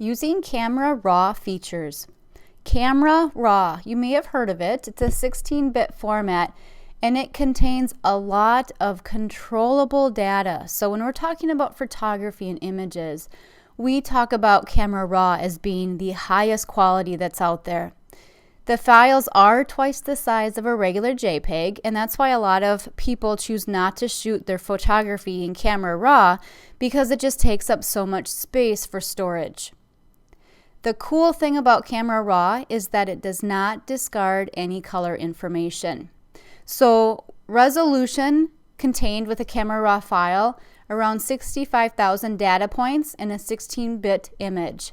Using Camera Raw features. Camera Raw, you may have heard of it. It's a 16-bit format and it contains a lot of controllable data. So when we're talking about photography and images, we talk about Camera Raw as being the highest quality that's out there. The files are twice the size of a regular JPEG, and that's why a lot of people choose not to shoot their photography in Camera Raw because it just takes up so much space for storage. The cool thing about Camera Raw is that it does not discard any color information. So resolution contained with a Camera Raw file, around 65,000 data points in a 16-bit image.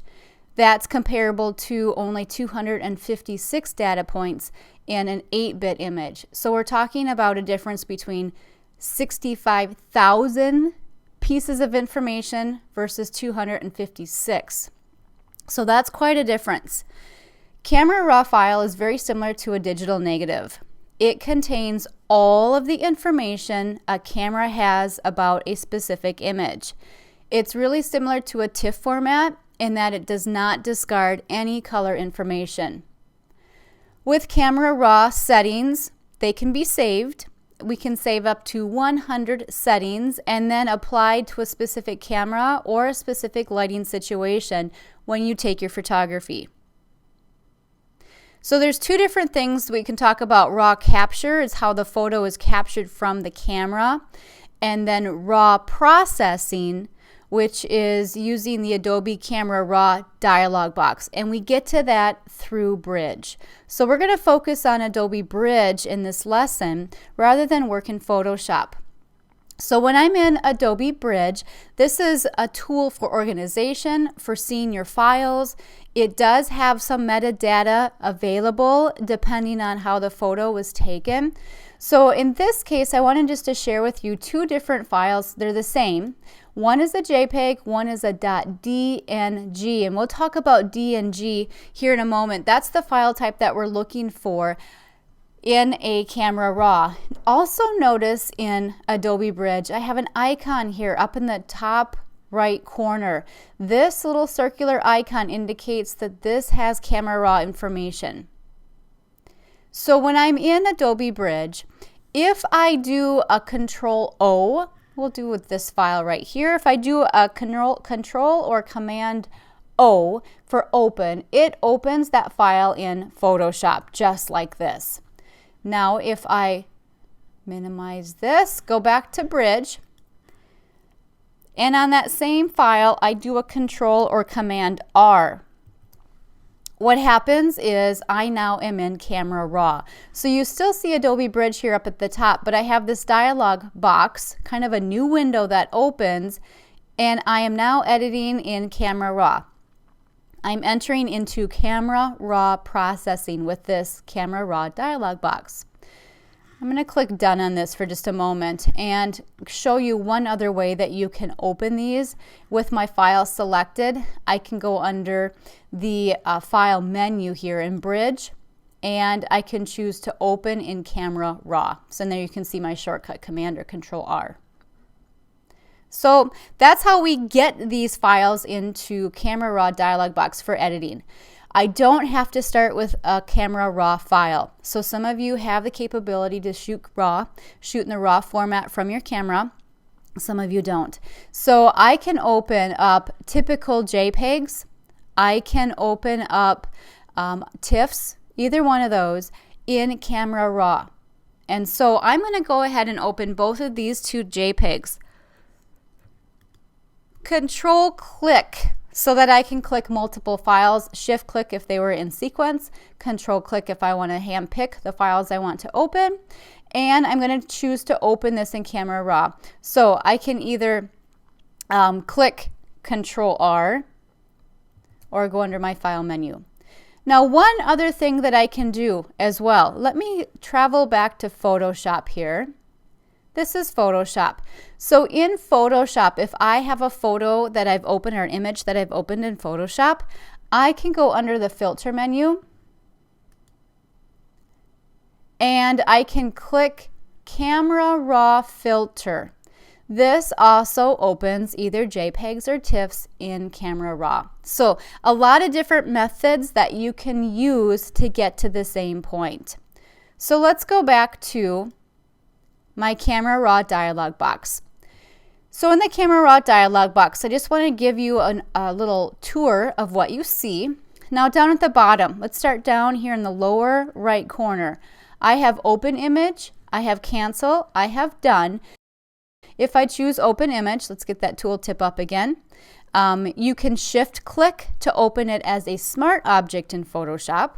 That's comparable to only 256 data points in an 8-bit image. So we're talking about a difference between 65,000 pieces of information versus 256. So that's quite a difference. Camera Raw file is very similar to a digital negative. It contains all of the information a camera has about a specific image. It's really similar to a TIFF format in that it does not discard any color information. With Camera Raw settings, they can be saved. We can save up to 100 settings and then apply to a specific camera or a specific lighting situation when you take your photography. So there's two different things we can talk about. Raw capture is how the photo is captured from the camera, and then raw processing, which is using the Adobe Camera Raw dialog box. And we get to that through Bridge. So we're going to focus on Adobe Bridge in this lesson rather than work in Photoshop. So when I'm in Adobe Bridge, this is a tool for organization, for seeing your files. It does have some metadata available depending on how the photo was taken. So in this case, I wanted just to share with you two different files. They're the same. One is a JPEG, one is a .dng, and we'll talk about DNG here in a moment. That's the file type that we're looking for in a Camera Raw. Also notice in Adobe Bridge, I have an icon here up in the top right corner. This little circular icon indicates that this has Camera Raw information. So when I'm in Adobe Bridge, if I do a Control-O, we'll do with this file right here. If I do a Control or Command-O for open, it opens that file in Photoshop just like this. Now if I minimize this, go back to Bridge, and on that same file I do a Control or Command-R. What happens is I now am in Camera Raw. So you still see Adobe Bridge here up at the top, but I have this dialog box, kind of a new window that opens, and I am now editing in Camera Raw. I'm entering into Camera Raw processing with this Camera Raw dialog box. I'm going to click done on this for just a moment and show you one other way that you can open these. With my file selected, I can go under the file menu here in Bridge, and I can choose to open in Camera Raw. So there you can see my shortcut, Command or Control R. So that's how we get these files into Camera Raw dialog box for editing. I don't have to start with a Camera Raw file. So some of you have the capability to shoot in the RAW format from your camera. Some of you don't. So I can open up typical JPEGs. I can open up TIFFs, either one of those, in Camera Raw. And so I'm going to go ahead and open both of these two JPEGs. Control click so that I can click multiple files. Shift click if they were in sequence. Control click if I want to hand pick the files I want to open. And I'm going to choose to open this in Camera Raw. So I can either click Control R or go under my file menu. Now one other thing that I can do as well, let me travel back to Photoshop here. This is Photoshop. So in Photoshop, if I have a photo that I've opened or an image that I've opened in Photoshop, I can go under the filter menu and I can click Camera Raw filter. This also opens either JPEGs or TIFFs in Camera Raw. So a lot of different methods that you can use to get to the same point. So let's go back to my Camera Raw dialog box. So in the Camera Raw dialog box, I just want to give you a little tour of what you see. Now down at the bottom, let's start down here in the lower right corner. I have Open Image, I have Cancel, I have Done. If I choose Open Image, let's get that tooltip up again. You can shift click to open it as a smart object in Photoshop.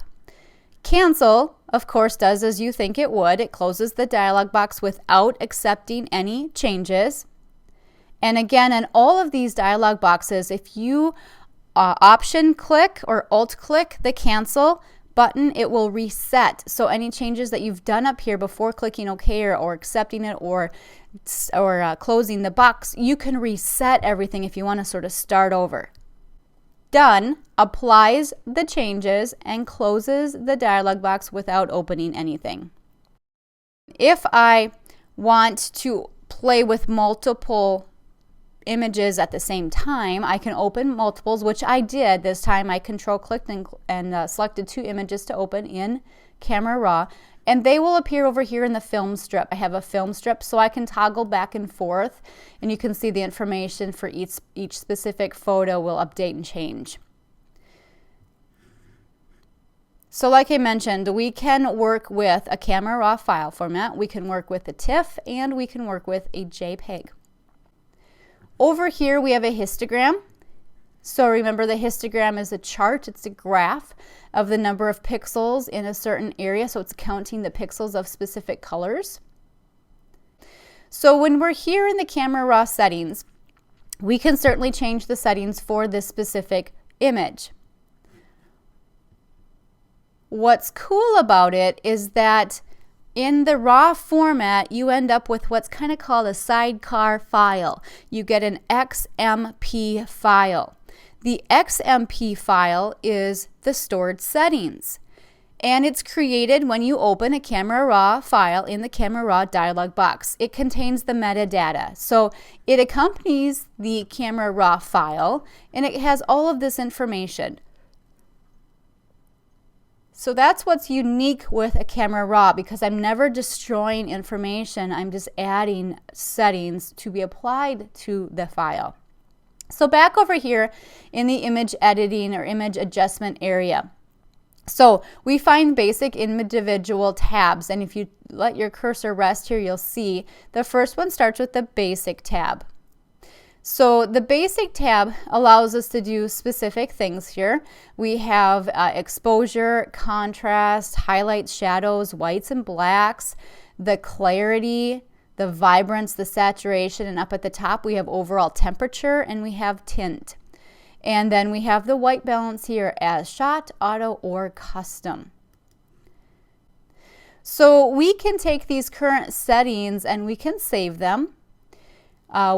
Cancel, of course, does as you think it would. It closes the dialog box without accepting any changes. And again, in all of these dialog boxes, if you option click or alt click the cancel button, it will reset. So any changes that you've done up here before clicking OK or accepting it or closing the box, you can reset everything if you want to sort of start over. Done applies the changes and closes the dialog box without opening anything. If I want to play with multiple images at the same time, I can open multiples, which I did this time. I control clicked and selected 2 images to open in Camera Raw, and they will appear over here in the film strip. I have a film strip, so I can toggle back and forth, and you can see the information for each specific photo will update and change. So like I mentioned, we can work with a Camera Raw file format, we can work with a TIFF, and we can work with a JPEG. Over here we have a histogram. So remember, the histogram is a chart, it's a graph of the number of pixels in a certain area, so it's counting the pixels of specific colors. So when we're here in the Camera Raw settings, we can certainly change the settings for this specific image. What's cool about it is that in the raw format, you end up with what's kind of called a sidecar file. You get an XMP file. The XMP file is the stored settings, and it's created when you open a Camera Raw file in the Camera Raw dialog box. It contains the metadata, so it accompanies the Camera Raw file, and it has all of this information. So that's what's unique with a Camera Raw, because I'm never destroying information, I'm just adding settings to be applied to the file. So back over here in the image editing or image adjustment area. So we find basic individual tabs, and if you let your cursor rest here, you'll see the first one starts with the basic tab. So the basic tab allows us to do specific things here. We have exposure, contrast, highlights, shadows, whites and blacks, the clarity, the vibrance, the saturation, and up at the top we have overall temperature and we have tint. And then we have the white balance here as shot, auto, or custom. So we can take these current settings and we can save them.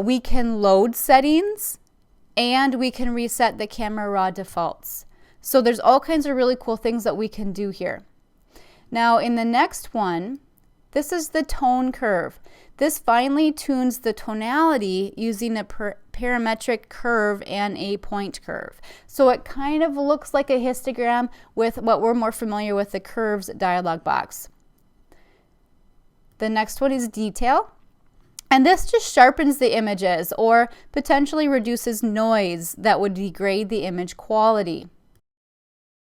We can load settings, and we can reset the Camera Raw defaults. So there's all kinds of really cool things that we can do here. Now in the next one, this is the tone curve. This finely tunes the tonality using a parametric curve and a point curve. So it kind of looks like a histogram with what we're more familiar with, the curves dialog box. The next one is detail. And this just sharpens the images or potentially reduces noise that would degrade the image quality.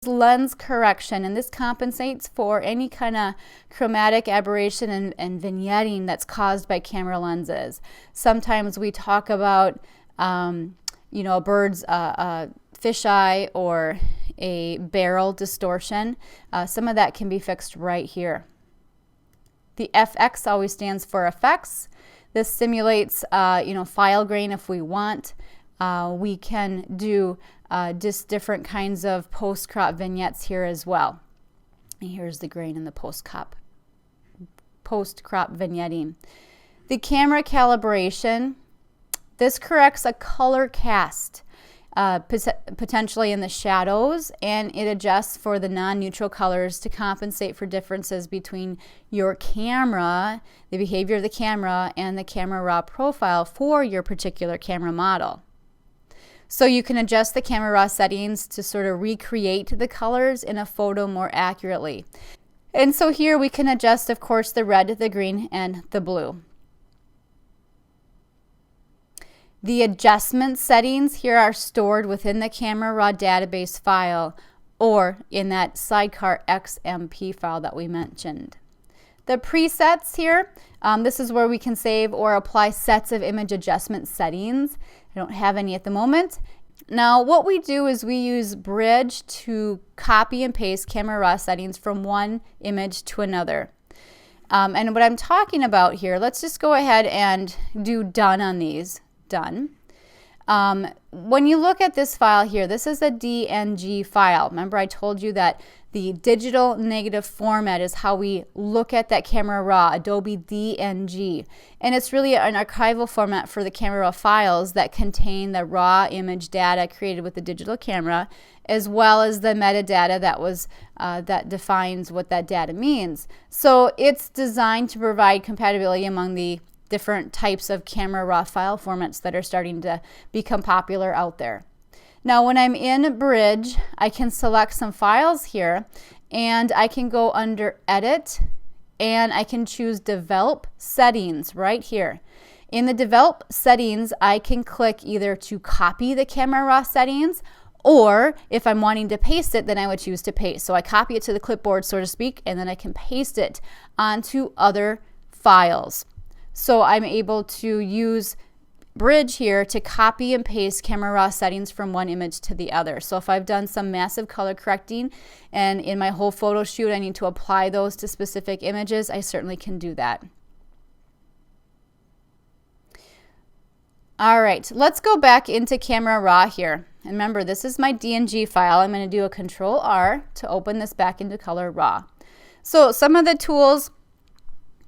Lens correction, and this compensates for any kind of chromatic aberration and vignetting that's caused by camera lenses. Sometimes we talk about you know, a bird's fisheye or a barrel distortion. Some of that can be fixed right here. The FX always stands for effects. This simulates, you know, file grain if we want. We can do just different kinds of post-crop vignettes here as well. And here's the grain in the post-crop vignetting. The camera calibration, this corrects a color cast. potentially in the shadows, and it adjusts for the non-neutral colors to compensate for differences between your camera, the behavior of the camera, and the camera raw profile for your particular camera model. So you can adjust the camera raw settings to sort of recreate the colors in a photo more accurately. And so here we can adjust, of course, the red, the green, and the blue. The adjustment settings here are stored within the camera raw database file or in that Sidecar XMP file that we mentioned. The presets here, this is where we can save or apply sets of image adjustment settings. I don't have any at the moment. Now what we do is we use Bridge to copy and paste camera raw settings from one image to another. And what I'm talking about here, let's just go ahead and do done on these. Done. When you look at this file here, this is a DNG file. Remember I told you that the digital negative format is how we look at that camera raw, Adobe DNG. And it's really an archival format for the camera raw files that contain the raw image data created with the digital camera, as well as the metadata that defines what that data means. So it's designed to provide compatibility among the different types of camera raw file formats that are starting to become popular out there. Now when I'm in Bridge, I can select some files here and I can go under Edit and I can choose Develop Settings right here. In the Develop Settings, I can click either to copy the camera raw settings, or if I'm wanting to paste it, then I would choose to paste. So I copy it to the clipboard, so to speak, and then I can paste it onto other files. So I'm able to use Bridge here to copy and paste camera raw settings from one image to the other. So if I've done some massive color correcting and in my whole photo shoot I need to apply those to specific images, I certainly can do that. All right, let's go back into camera raw here. And remember, this is my DNG file. I'm going to do a Control R to open this back into Color Raw. So some of the tools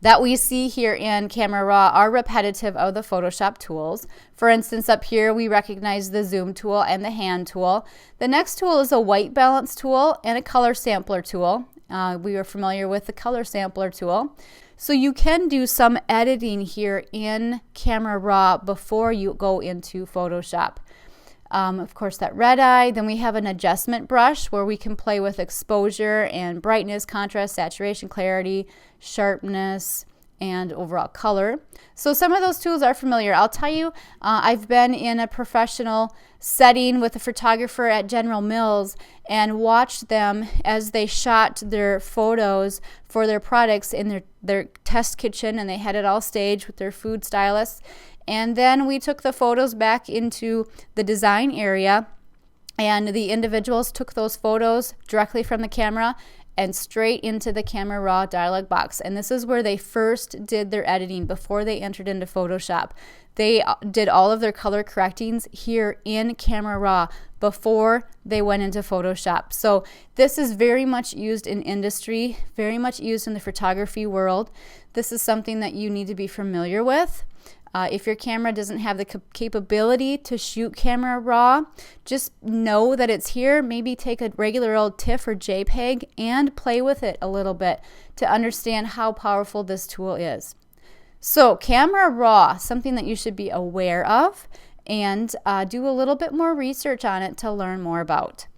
that we see here in Camera Raw are repetitive of the Photoshop tools. For instance, up here we recognize the Zoom tool and the Hand tool. The next tool is a White Balance tool and a Color Sampler tool. We are familiar with the Color Sampler tool. So you can do some editing here in Camera Raw before you go into Photoshop. Of course, that red eye. Then we have an adjustment brush where we can play with exposure and brightness, contrast, saturation, clarity, sharpness, and overall color. So some of those tools are familiar. I'll tell you, I've been in a professional setting with a photographer at General Mills and watched them as they shot their photos for their products in their test kitchen, and they had it all staged with their food stylists. And then we took the photos back into the design area, and the individuals took those photos directly from the camera and straight into the Camera Raw dialog box. And this is where they first did their editing before they entered into Photoshop. They did all of their color correctings here in Camera Raw before they went into Photoshop. So this is very much used in industry, very much used in the photography world. This is something that you need to be familiar with. If your camera doesn't have the capability to shoot Camera Raw, just know that it's here. Maybe take a regular old TIFF or JPEG and play with it a little bit to understand how powerful this tool is. So Camera Raw, something that you should be aware of, and do a little bit more research on it to learn more about.